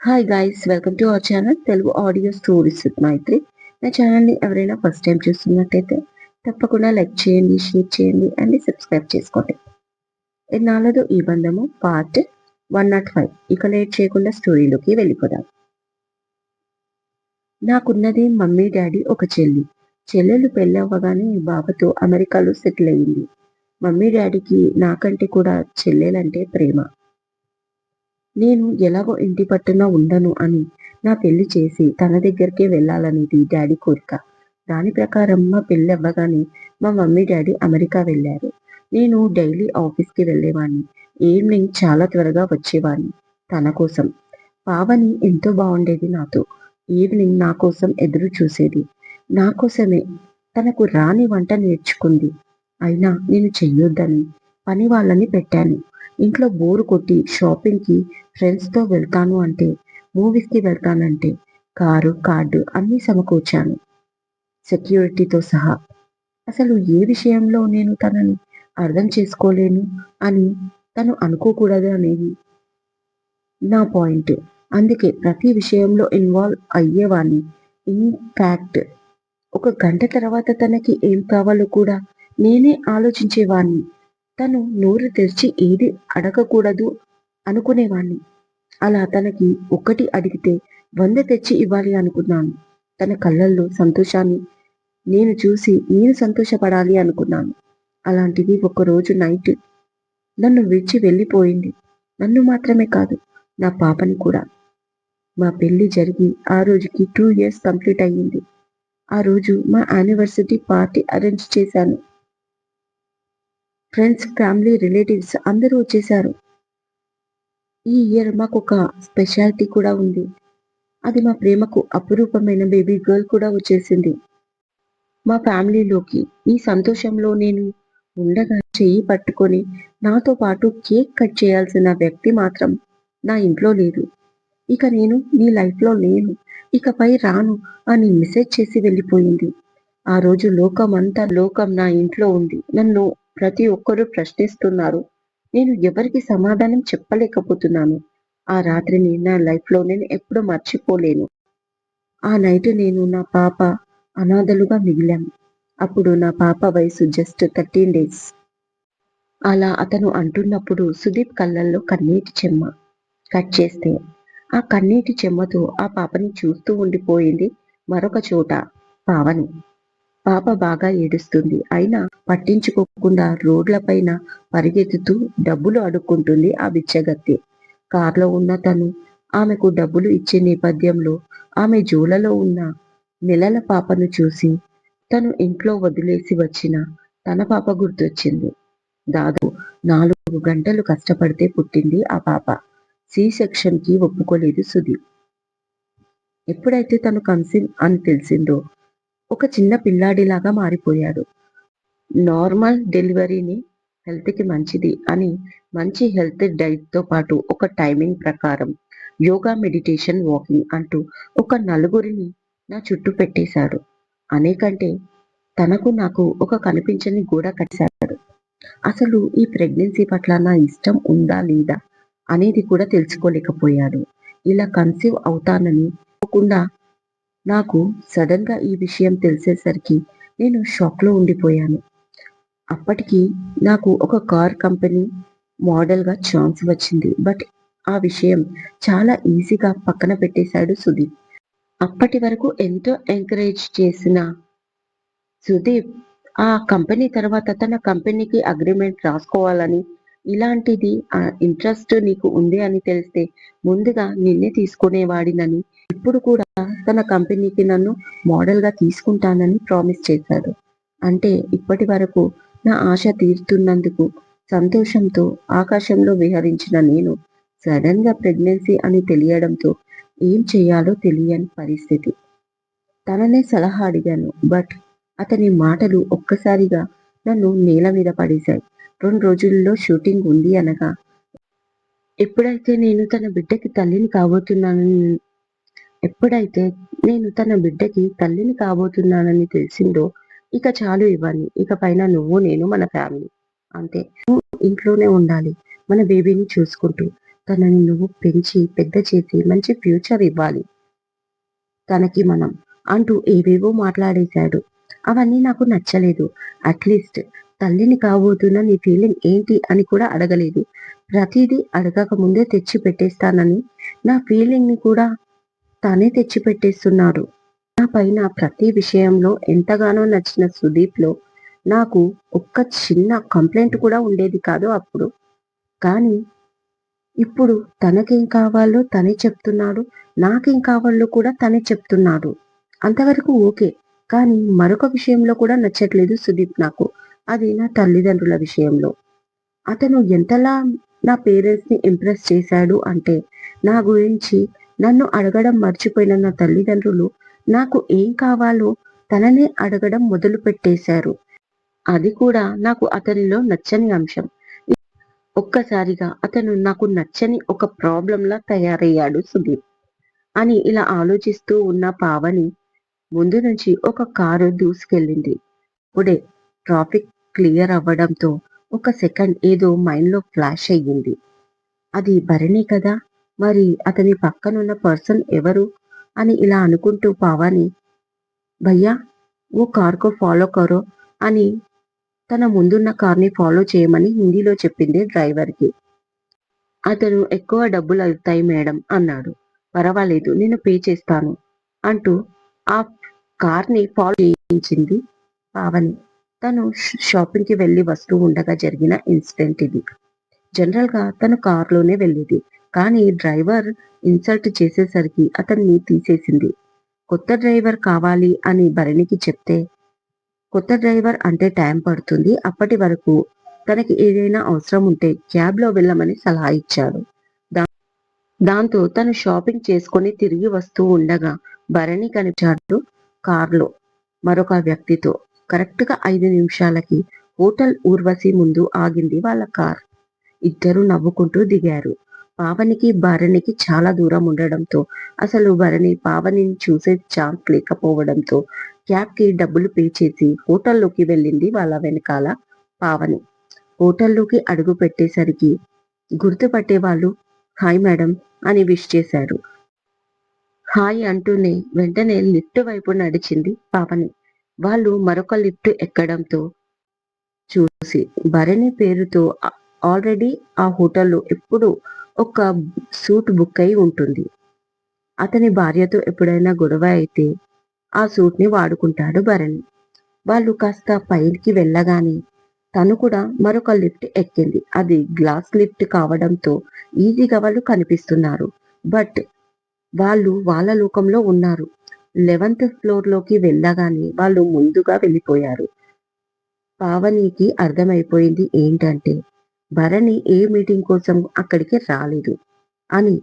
Hi guys, welcome to our channel Telugu audio stories with Maithri. నా ఛానల్ని ఎవరైనా ఫస్ట్ టైం చూస్తున్నట్టయితే తప్పకుండా లైక్ చేయండి, షేర్ చేయండి అండ్ సబ్స్క్రైబ్ చేసుకోండి. ఎన్నాళ్ళదో ఈ బంధము పార్ట్ 105. ఇక లేట్ చేయకుండా స్టోరీలోకి వెళ్ళిపోదాం. నాకున్నది మమ్మీ, డాడీ, ఒక చెల్లి. చెల్లెలు పెళ్ళవ్వగానే బాబాతో అమెరికాలో సెటిల్ అయ్యింది. మమ్మీ డాడీకి నాకంటే కూడా చెల్లెలంటే ప్రేమ. నేను ఎలాగో ఇంటి పట్టున ఉండను అని నా పెళ్లి చేసి తన దగ్గరికే వెళ్ళాలనేది డాడీ కోరిక. దాని ప్రకారం మా పెళ్లి అవ్వగానే మా మమ్మీ డాడీ అమెరికా వెళ్ళారు. నేను డైలీ ఆఫీస్కి వెళ్ళేవాడిని. ఈవినింగ్ చాలా త్వరగా వచ్చేవాడిని తన కోసం. పావని ఎంతో బాగుండేది నాతో. ఈవినింగ్ నా కోసం ఎదురు చూసేది. నా కోసమే తనకు రాని వంట నేర్చుకుంది. అయినా నేను చెయ్యొద్దని పని వాళ్ళని పెట్టాను. ఇంట్లో బోరు కొట్టి షాపింగ్కి ఫ్రెండ్స్తో వెళ్తాను అంటే, మూవీస్కి వెళ్తానంటే కారు, కార్డు అన్నీ సమకూర్చాను, సెక్యూరిటీతో సహా. అసలు ఏ విషయంలో నేను తనని అర్థం చేసుకోలేను అని తను అనుకోకూడదు అనేది నా పాయింట్. అందుకే ప్రతి విషయంలో ఇన్వాల్వ్ అయ్యేవాణ్ణి. ఇన్ఫాక్ట్ ఒక గంట తర్వాత తనకి ఏం కావాలో కూడా నేనే ఆలోచించేవాణ్ణి. తను నోరు తెరిచి ఏది అడగకూడదు అనుకునేవాణ్ణి. అలా తనకి ఒక్కటి అడిగితే 100 తెచ్చి ఇవ్వాలి అనుకున్నాను. తన కళ్ళల్లో సంతోషాన్ని నేను చూసి నేను సంతోషపడాలి అనుకున్నాను. అలాంటిది ఒకరోజు నైట్ నన్ను విడిచి వెళ్ళిపోయింది. నన్ను మాత్రమే కాదు, నా పాపని కూడా. మా పెళ్లి జరిగి ఆ రోజుకి 2 years కంప్లీట్ అయ్యింది. ఆ రోజు మా యానివర్సరీ పార్టీ అరేంజ్ చేశాను. ఫ్రెండ్స్, ఫ్యామిలీ, రిలేటివ్స్ అందరూ వచ్చేశారు. ఈ ఇయర్ మాకొక స్పెషాలిటీ కూడా ఉంది. అది మా ప్రేమకు అపురూపమైన బేబీ గర్ల్ కూడా వచ్చేసింది మా ఫ్యామిలీలోకి. ఈ సంతోషంలో నేను ఉండగా చెయ్యి పట్టుకొని నాతో పాటు కేక్ కట్ చేయాల్సిన వ్యక్తి మాత్రం నా ఇంట్లో లేదు. ఇక నేను నీ లైఫ్లో లేను, ఇకపై రాను అని మెసేజ్ చేసి వెళ్ళిపోయింది. ఆ రోజు లోకం నా ఇంట్లో ఉంది. నన్ను ప్రతి ఒక్కరూ ప్రశ్నిస్తున్నారు. నేను ఎవరికి సమాధానం చెప్పలేకపోతున్నాను. ఆ రాత్రిని నా లైఫ్లో నేను ఎప్పుడూ మర్చిపోలేను. ఆ నైట్ నేను, నా పాప అనాథలుగా మిగిలాం. అప్పుడు నా పాప వయసు జస్ట్ 13 days. అలా అతను అంటున్నప్పుడు సుదీప్ కళ్ళల్లో కన్నీటి చెమ్మ. కట్ చేస్తే ఆ కన్నీటి చెమ్మతో ఆ పాపని చూస్తూ ఉండిపోయింది మరొక చోట పావని. పాప బాగా ఏడుస్తుంది. అయినా పట్టించుకోకుండా రోడ్లపైన పరిగెత్తుతూ డబ్బులు అడుక్కుంటుంది ఆ బిచ్చగత్తె. కార్లో ఉన్న తను ఆమెకు డబ్బులు ఇచ్చే నేపథ్యంలో ఆమె జోలలో ఉన్న నెలల పాపను చూసి తను ఇంట్లో వదిలేసి వచ్చిన తన పాప గుర్తొచ్చింది. దాదాపు 4 గంటలు కష్టపడితే పుట్టింది ఆ పాప. సి సెక్షన్ కి ఒప్పుకోలేదు సుధీర్. ఎప్పుడైతే తను కన్సీవ్ అని తెలిసిందో ఒక చిన్న పిల్లాడిలాగా మారిపోయాడు. నార్మల్ డెలివరీని హెల్త్కి మంచిది అని మంచి హెల్త్ డైట్తో పాటు ఒక టైమింగ్ ప్రకారం యోగా, మెడిటేషన్, వాకింగ్ అంటూ ఒక నలుగురిని నా చుట్టూ పెట్టేశాడు. అనేకంటే తనకు నాకు ఒక కనిపించని గోడ కట్టేశాడు. అసలు ఈ ప్రెగ్నెన్సీ పట్ల నా ఇష్టం ఉందా లేదా అనేది కూడా తెలుసుకోలేకపోయాడు. ఇలా కన్సీవ్ అవుతానని అనుకోకుండా నాకు సడన్ గా ఈ విషయం తెలిసేసరికి నేను షాక్ లో ఉండిపోయాను. అప్పటికి నాకు ఒక కార్ కంపెనీ మోడల్ గా ఛాన్స్ వచ్చింది. బట్ ఆ విషయం చాలా ఈజీగా పక్కన పెట్టేశాడు సుదీప్. అప్పటి వరకు ఎంతో ఎంకరేజ్ చేసిన సుదీప్ ఆ కంపెనీ తర్వాత తన కంపెనీకి అగ్రిమెంట్ రాసుకోవాలని, ఇలాంటిది ఇంట్రెస్ట్ నీకు ఉంది అని తెలిస్తే ముందుగా నిన్నే తీసుకునేవాడినని, ఇప్పుడు కూడా తన కంపెనీకి నన్ను మోడల్ గా తీసుకుంటానని ప్రామిస్ చేశాడు. అంటే ఇప్పటి వరకు నా ఆశ తీరుతున్నందుకు సంతోషంతో ఆకాశంలో విహరించిన నేను సడన్ గా ప్రెగ్నెన్సీ అని తెలియడంతో ఏం చేయాలో తెలియని పరిస్థితి. తననే సలహా అడిగాను. బట్ అతని మాటలు ఒక్కసారిగా నన్ను నేల మీద పడేశాయి. 2 రోజుల్లో షూటింగ్ ఉంది అనగా ఎప్పుడైతే నేను తన బిడ్డకి తల్లిని కాబోతున్నానని ఎప్పుడైతే నేను తన బిడ్డకి తల్లిని కాబోతున్నానని తెలిసిందో ఇక చాలు ఇవన్నీ. ఇక పైన నువ్వు, నేను, మన ఫ్యామిలీ అంతే. నువ్వు ఇంట్లోనే ఉండాలి మన బేబీని చూసుకుంటూ. తనని నువ్వు పెంచి పెద్ద చేసి మంచి ఫ్యూచర్ ఇవ్వాలి తనకి మనం అంటూ ఏవేవో మాట్లాడేశాడు. అవన్నీ నాకు నచ్చలేదు. అట్లీస్ట్ తల్లిని కాబోతున్న నీ ఫీలింగ్ ఏంటి అని కూడా అడగలేదు. ప్రతిదీ అడగక ముందే తెచ్చి పెట్టేస్తానని నా ఫీలింగ్ ని కూడా తానే తెచ్చి పెట్టేస్తున్నాడు. నా పైన ప్రతి విషయంలో ఎంతగానో నచ్చిన సుదీప్‌లో నాకు ఒక్క చిన్న కంప్లెయింట్ కూడా ఉండేది కాదు అప్పుడు. కానీ ఇప్పుడు తనకేం కావాలో తనే చెప్తున్నాడు. నాకేం కావాలో కూడా తనే చెప్తున్నాడు. అంతవరకు ఓకే. కానీ మరొక విషయంలో కూడా నచ్చట్లేదు సుదీప్ నాకు. అది నా తల్లిదండ్రుల విషయంలో. అతను ఎంతలా నా పేరెంట్స్‌ని ఇంప్రెస్ చేశాడు అంటే, నా గురించి నన్ను అడగడం మర్చిపోయిన నా తల్లిదండ్రులు నాకు ఏం కావాలో తననే అడగడం మొదలుపెట్టేశారు. అది కూడా నాకు అతనిలో నచ్చని అంశం. ఒక్కసారిగా అతను నాకు నచ్చని ఒక ప్రాబ్లమ్‌లా తయారయ్యాడు సుదీప్ అని ఇలా ఆలోచిస్తూ ఉన్న పావని ముందు నుంచి ఒక కారు దూసుకెళ్ళింది. అప్పుడే ట్రాఫిక్ క్లియర్ అవ్వడంతో ఒక సెకండ్ ఏదో మైండ్‌లో ఫ్లాష్ అయ్యింది. అది భరణి కదా! మరి అతని పక్కనున్న పర్సన్ ఎవరు? అని ఇలా అనుకుంటూ పావని భయ్యా वो कार को ఫాలో కరో అని తన ముందున్న కార్‌ని ఫాలో చేయమని హిందీలో చెప్పింది డ్రైవర్‌కి. అతను ఎక్కువ డబ్బులవుతాయి మేడం అన్నాడు. పరవాలేదు నేను పే చేస్తాను అంటూ ఆ కార్‌ని ఫాలో చేయించింది పావని. తను షాపింగ్‌కి వెళ్లి వస్తూ ఉండగా జరిగిన ఇన్సిడెంట్ ఇది. జనరల్‌గా తను కార్‌లోనే వెళ్ళేది. కానీ డ్రైవర్ ఇన్సల్ట్ చేసేసరికి అతన్ని తీసేసింది. కొత్త డ్రైవర్ కావాలి అని భరణికి చెప్తే, కొత్త డ్రైవర్ అంటే టైం పడుతుంది. అప్పటి వరకు తనకి ఏదైనా అవసరం ఉంటే క్యాబ్‌లో వెళ్ళమని సలహా ఇచ్చాడు. దా దాంతో తను షాపింగ్ చేసుకొని తిరిగి వస్తూ ఉండగా భరణి కనిపించాడు కార్‌లో మరొక వ్యక్తితో. కరెక్ట్‌గా 5 నిమిషాలకి హోటల్ ఊర్వశి ముందు ఆగింది వాళ్ళ కార్. ఇద్దరూ నవ్వుకుంటూ దిగారు. పావనికి, భరణికి చాలా దూరం ఉండడంతో అసలు భరణి పావనిని చూసే ఛాన్స్ లేకపోవడంతో క్యాబ్‌కి డబ్బులు పే చేసి హోటల్‌లోకి వెళ్ళింది వాళ్ళ వెనకాల పావని. హోటల్‌లోకి అడుగు పెట్టేసరికి గుర్తుపట్టే వాళ్ళు హాయ్ మేడం అని విష్ చేశారు. హాయ్ అంటూనే వెంటనే లిఫ్ట్ వైపు నడిచింది పావని. వాళ్ళు మరొక లిఫ్ట్ ఎక్కడంతో చూసి భరణి పేరుతో ఆల్రెడీ ఆ హోటల్‌లో ఎప్పుడూ ఒక సూట్ బుక్ అయి ఉంటుంది. అతని భార్యతో ఎప్పుడైనా గొడవ అయితే ఆ సూట్‌ని వాడుకుంటాడు భరణి. వాళ్ళు కాస్త పైకి వెళ్ళగానే తను కూడా మరొక లిఫ్ట్ ఎక్కింది. అది గ్లాస్ లిఫ్ట్ కావడంతో ఈజీగా వాళ్ళు కనిపిస్తున్నారు. బట్ వాళ్ళు వాళ్ళ లోకంలో ఉన్నారు. 11థ్ ఫ్లోర్‌లోకి వెళ్ళగానే వాళ్ళు ముందుగా వెళ్ళిపోయారు. పావనికి అర్థమైపోయింది ఏంటంటే, భరణి ఏ మీటింగ్ కోసం అక్కడికి రాలేదు అని.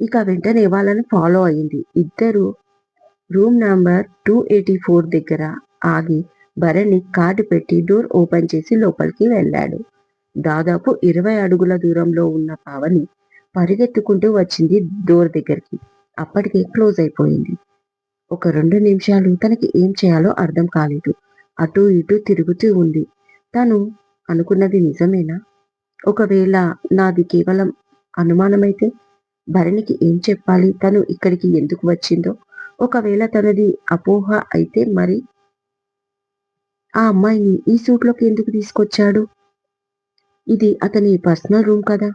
ఇక వెంటనే వాళ్ళని ఫాలో అయింది. ఇద్దరు రూమ్ నంబర్ 284 దగ్గర ఆగి భరణి కార్డ్ పెట్టి డోర్ ఓపెన్ చేసి లోపలికి వెళ్ళాడు. దాదాపు 20 అడుగుల దూరంలో ఉన్న పావని పరిగెత్తుకుంటూ వచ్చింది డోర్ దగ్గరికి. అప్పటికే క్లోజ్ అయిపోయింది. ఒక 2 నిమిషాలు తనకి ఏం చేయాలో అర్థం కాలేదు. అటూ ఇటూ తిరుగుతూ ఉంది. తను అనుకున్నది నిజమేనా? ఒకవేళ నాది కేవలం అనుమానమైతే? భరణికి ఏం చెప్పాలి? తను ఇక్కడికి ఎందుకు వచ్చిందో? ఒకవేళ తనది అపోహ అయితే మరి ఆ అమ్మాయిని ఈ సూట్‌లోకి ఎందుకు తీసుకొచ్చాడు? ఇది అతని పర్సనల్ రూమ్ కదా!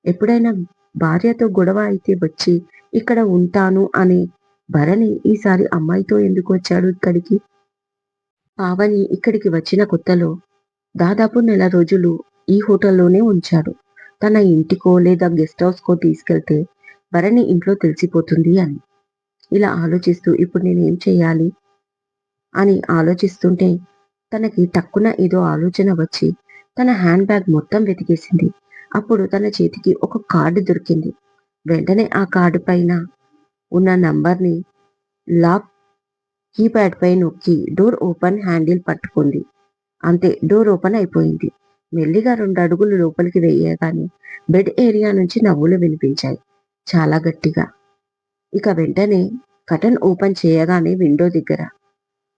ఎప్పుడైనా భార్యతో గొడవ అయితే వచ్చి ఇక్కడ ఉంటాను అనే భరణి ఈసారి అమ్మాయితో ఎందుకు వచ్చాడు ఇక్కడికి? పావని ఇక్కడికి వచ్చిన కొత్తలో దాదాపు నెల రోజులు ఈ హోటల్లోనే ఉంచాడు. తన ఇంటికో లేదా గెస్ట్ హౌస్‌కో తీసుకెళ్తే భరణి ఇంట్లో తెలిసిపోతుంది అని. ఇలా ఆలోచిస్తూ ఇప్పుడు నేనేం చేయాలి? అని ఆలోచిస్తుంటే తనకి టక్కున ఏదో ఆలోచన వచ్చి తన హ్యాండ్ బ్యాగ్ మొత్తం వెతికేసింది. అప్పుడు తన చేతికి ఒక కార్డ్ దొరికింది. వెంటనే ఆ కార్డ్ పైన ఉన్న నంబర్‌ని లాక్ కీప్యాడ్ పై నొక్కి డోర్ ఓపెన్ హ్యాండిల్ పట్టుకుంది. అంతే డోర్ ఓపెన్ అయిపోయింది. మెల్లిగా 2 అడుగులు లోపలికి వేయగానే బెడ్ ఏరియా నుంచి నవ్వులు వినిపించాయి. చాలా గట్టిగా. ఇక వెంటనే కర్టెన్ ఓపెన్ చేయగానే విండో దగ్గర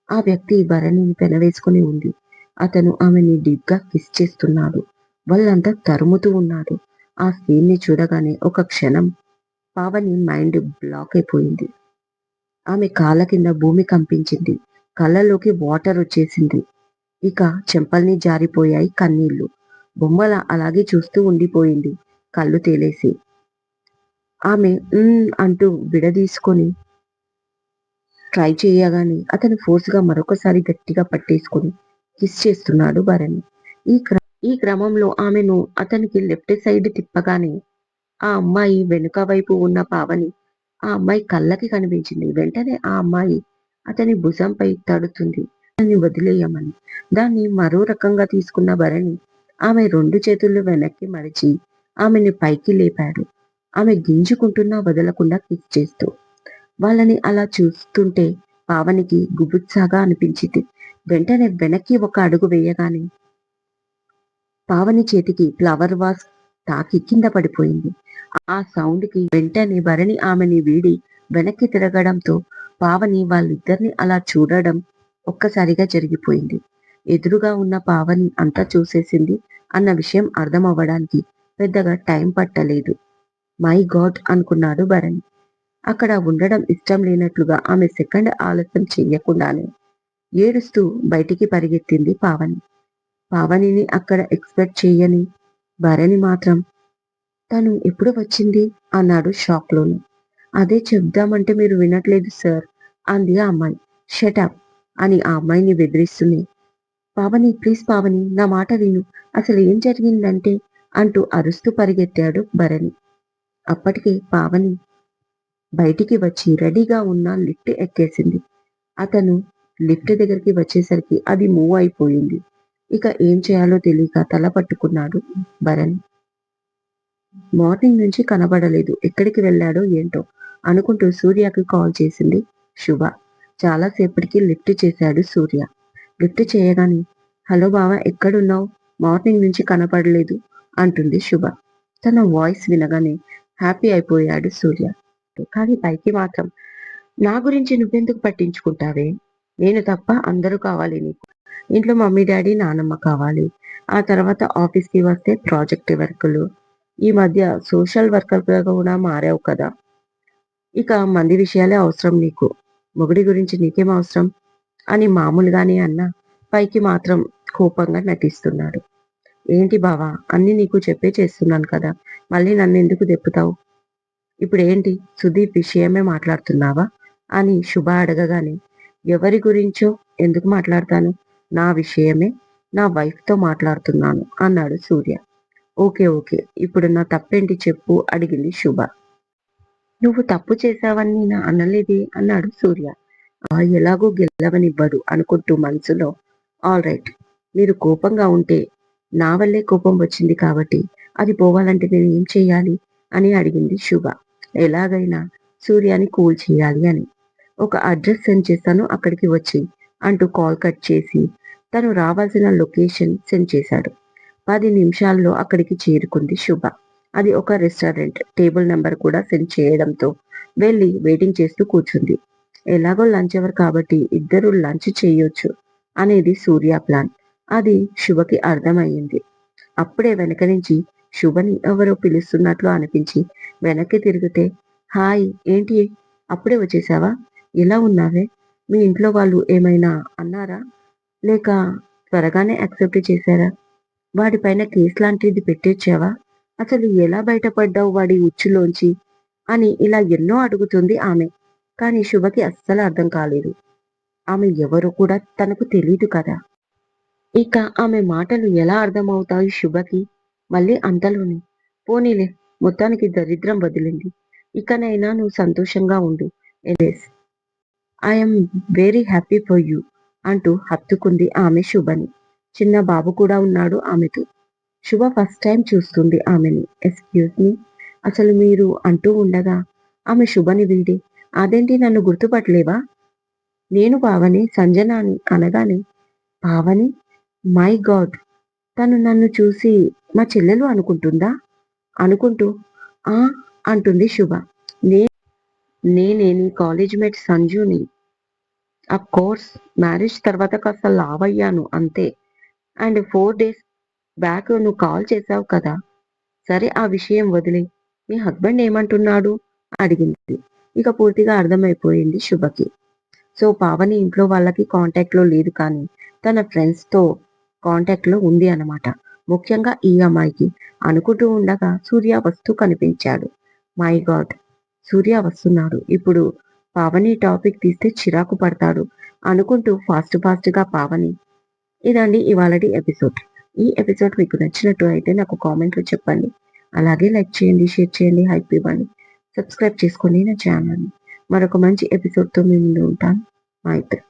ఆ వ్యక్తి భరణిని పెనవేసుకొని ఉంది. అతను ఆమెని డీప్‌గా కిస్ చేస్తున్నాడు. వాళ్ళంతా తరుముతూ ఉన్నారు. ఆ సీన్ని చూడగానే ఒక క్షణం పావని మైండ్ బ్లాక్ అయిపోయింది. ఆమె కాళ్ళ కింద భూమి కంపించింది. కళ్ళలోకి వాటర్ వచ్చేసింది. ఇక చెంపల్ని జారిపోయాయి కన్నీళ్లు. బొమ్మల అలాగే చూస్తూ ఉండిపోయింది కళ్ళు తేలేసి. ఆమె అంటూ విడదీసుకొని ట్రై చేయగానే అతను ఫోర్స్‌గా మరొకసారి గట్టిగా పట్టేసుకొని కిస్ చేస్తున్నాడు భరణి. ఈ క్ర ఈ క్రమంలో ఆమెను అతనికి లెఫ్ట్ సైడ్ తిప్పగానే ఆ అమ్మాయి వెనుక వైపు ఉన్న పావని ఆ అమ్మాయి కళ్ళకి కనిపించింది. వెంటనే ఆ అమ్మాయి అతని భుజంపై తడుతుంది. దాన్ని వదిలేయమని. దాన్ని మరో రకంగా తీసుకున్న భరణి ఆమె 2 చేతులు వెనక్కి మడిచి ఆమెని పైకి లేపాడు. ఆమె గింజుకుంటున్నా వదలకుండా కిస్ చేస్తూ. వాళ్ళని అలా చూస్తుంటే పావనికి గుబుత్సాగా అనిపించింది. వెంటనే వెనక్కి ఒక అడుగు వేయగానే పావని చేతికి ఫ్లవర్ వాస్ తాకి కింద పడిపోయింది. ఆ సౌండ్‌కి వెంటనే భరణి ఆమెని వీడి వెనక్కి తిరగడంతో పావని వాళ్ళిద్దరిని అలా చూడడం ఒక్కసారిగా జరిగిపోయింది. ఎదురుగా ఉన్న పావని అంతా చూసేసింది అన్న విషయం అర్థమవ్వడానికి పెద్దగా టైం పట్టలేదు. My God! అనుకున్నాడు భరణి. అక్కడ ఉండడం ఇష్టం లేనట్లుగా ఆమె సెకండ్ ఆలస్యం చెయ్యకుండానే ఏడుస్తూ బయటికి పరిగెత్తింది పావని. పావనిని అక్కడ ఎక్స్‌పెక్ట్ చెయ్యని భరణి మాత్రం తను ఎప్పుడు వచ్చింది? అన్నాడు షాక్‌లోనే. అదే చెప్దామంటే మీరు వినట్లేదు సార్ అంది ఆ అమ్మాయి. షటప్ అని ఆ అమ్మాయిని బెదిరిస్తూనే పావని ప్లీజ్ పావని నా మాట విను. అసలు ఏం జరిగిందంటే అంటూ అరుస్తూ పరిగెత్తాడు భరణి. అప్పటికే పావని బయటికి వచ్చి రెడీగా ఉన్న లిఫ్ట్ ఎక్కేసింది. అతను లిఫ్ట్ దగ్గరికి వచ్చేసరికి అది మూవ్ అయిపోయింది. ఇక ఏం చేయాలో తెలియక తల పట్టుకున్నాడు భరణ్. మార్నింగ్ నుంచి కనబడలేదు. ఎక్కడికి వెళ్ళాడో ఏంటో అనుకుంటూ సూర్యకి కాల్ చేసింది శుభ. చాలా సేపటికి లిఫ్ట్ చేశాడు సూర్య. లిఫ్ట్ చేయగానే హలో బావ ఎక్కడున్నావు? మార్నింగ్ నుంచి కనపడలేదు అంటుంది శుభ. తన వాయిస్ వినగానే హ్యాపీ అయిపోయాడు సూర్య. కానీ పైకి మాత్రం నా గురించి నువ్వెందుకు పట్టించుకుంటావే? నేను తప్ప అందరూ కావాలి నీకు. ఇంట్లో మమ్మీ డాడీ నానమ్మ కావాలి. ఆ తర్వాత ఆఫీస్‌కి వస్తే ప్రాజెక్ట్ వర్కులు. ఈ మధ్య సోషల్ వర్కర్‌గా కూడా మారావు కదా! ఇక మంది విషయాలే అవసరం నీకు. మొగుడి గురించి నీకేం అవసరం? అని మామూలుగానే అన్నా పైకి మాత్రం కోపంగా నటిస్తున్నాడు. ఏంటి బావ అన్నీ నీకు చెప్పే చేస్తున్నాను కదా! మళ్ళీ నన్నెందుకు దెప్పుతావు? ఇప్పుడేంటి సుదీప్ విషయమే మాట్లాడుతున్నావా? అని శుభ అడగగానే ఎవరి గురించో ఎందుకు మాట్లాడతాను? నా విషయమే నా వైఫ్‌తో మాట్లాడుతున్నాను అన్నాడు సూర్య. ఓకే. ఓకే. ఇప్పుడు నా తప్పేంటి చెప్పు అడిగింది శుభ. నువ్వు తప్పు చేశావని నేను అనలేదే అన్నాడు సూర్య. ఎలాగో గెలవనివ్వడు అనుకుంటూ మనసులో ఆల్రైట్ మీరు కోపంగా ఉంటే నా వల్లే కోపం వచ్చింది కాబట్టి అది పోవాలంటే నేను ఏం చేయాలి అని అడిగింది శుభ. ఎలాగైనా సూర్యాని కూల్ చేయాలి అని. ఒక అడ్రస్ సెండ్ చేస్తాను అక్కడికి వచ్చి అంటూ కాల్ కట్ చేసి తను రావాల్సిన లొకేషన్ సెండ్ చేశాడు. 10 నిమిషాల్లో అక్కడికి చేరుకుంది శుభ. అది ఒక రెస్టారెంట్. టేబుల్ నంబర్ కూడా సెండ్ చేయడంతో వెళ్ళి వెయిటింగ్ చేస్తూ కూర్చుంది. ఎలాగో లంచ్ అవర్ కాబట్టి ఇద్దరు లంచ్ చేయొచ్చు అనేది సూర్య ప్లాన్. అది శుభకి అర్థమయ్యింది. అప్పుడే వెనక నుంచి శుభని ఎవరో పిలుస్తున్నట్లు అనిపించి వెనక్కి తిరిగితే హాయ్ ఏంటి అప్పుడే వచ్చేసావా? ఎలా ఉన్నావే? మీ ఇంట్లో వాళ్ళు ఏమైనా అన్నారా? లేక త్వరగానే యాక్సెప్ట్ చేశారా? వాడిపైన కేస్ లాంటిది పెట్టొచ్చావా? అసలు ఎలా బయటపడ్డావు వాడి ఉచ్చులోంచి? అని ఇలా ఎన్నో అడుగుతుంది ఆమె. కానీ శుభకి అస్సలు అర్థం కాలేదు. ఆమె ఎవరో కూడా తనకు తెలీదు కదా! ఇక ఆమె మాటలు ఎలా అర్థమవుతాయి శుభకి? మళ్ళీ అంతలోనే పోనీలే మొత్తానికి దరిద్రం వదిలింది. ఇకనైనా నువ్వు సంతోషంగా ఉండు. Anyways I'm very happy for you అంటూ హత్తుకుంది ఆమె శుభని. చిన్న బాబు కూడా ఉన్నాడు ఆమెతో. శుభ ఫస్ట్ టైం చూస్తుంది ఆమెని. ఎక్స్‌క్యూజ్ మీ అసలు మీరు అంటూ ఉండగా ఆమె శుభని వీడి అదేంటి నన్ను గుర్తుపట్టలేవా? నేను పావని సంజన అని అనగానే పావని మై గాడ్! తను నన్ను చూసి మా చెల్లెలు అనుకుంటుందా? అనుకుంటూ ఆ! అంటుంది శుభ. నే నేనే నీ కాలేజ్ మేట్ సంజుని. అఫ్‌కోర్స్ మ్యారేజ్ తర్వాత కాస్త లావయ్యాను అంతే. అండ్ 4 డేస్ బ్యాక్ నువ్వు కాల్ చేశావు కదా! సరే ఆ విషయం వదిలే, మీ హస్బెండ్ ఏమంటున్నాడు అడిగింది. ఇక పూర్తిగా అర్థమైపోయింది శుభకి. సో పావని ఇంట్లో వాళ్ళకి కాంటాక్ట్‌లో లేదు కానీ, తన ఫ్రెండ్స్‌తో కాంటాక్ట్‌లో ఉంది అన్నమాట. ముఖ్యంగా ఈ అమ్మాయికి. అనుకుంటూ ఉండగా సూర్య వస్తూ కనిపించాడు. My God! సూర్య వస్తున్నాడు. ఇప్పుడు పావని టాపిక్ తీస్తే చిరాకు పడతాడు అనుకుంటూ ఫాస్ట్‌గా పావని ఇదండి ఇవాళటి ఎపిసోడ్. ఈ ఎపిసోడ్ మీకు నచ్చినట్టు అయితే నాకు కామెంట్‌లో చెప్పండి. అలాగే లైక్ చేయండి, షేర్ చేయండి, హైప్ ఇవ్వండి. సబ్స్క్రైబ్ చేసుకోండి నా ఛానల్‌ని. మరొక మంచి ఎపిసోడ్‌తో మీ ముందు ఉంటాను. మా ఇద్దరం.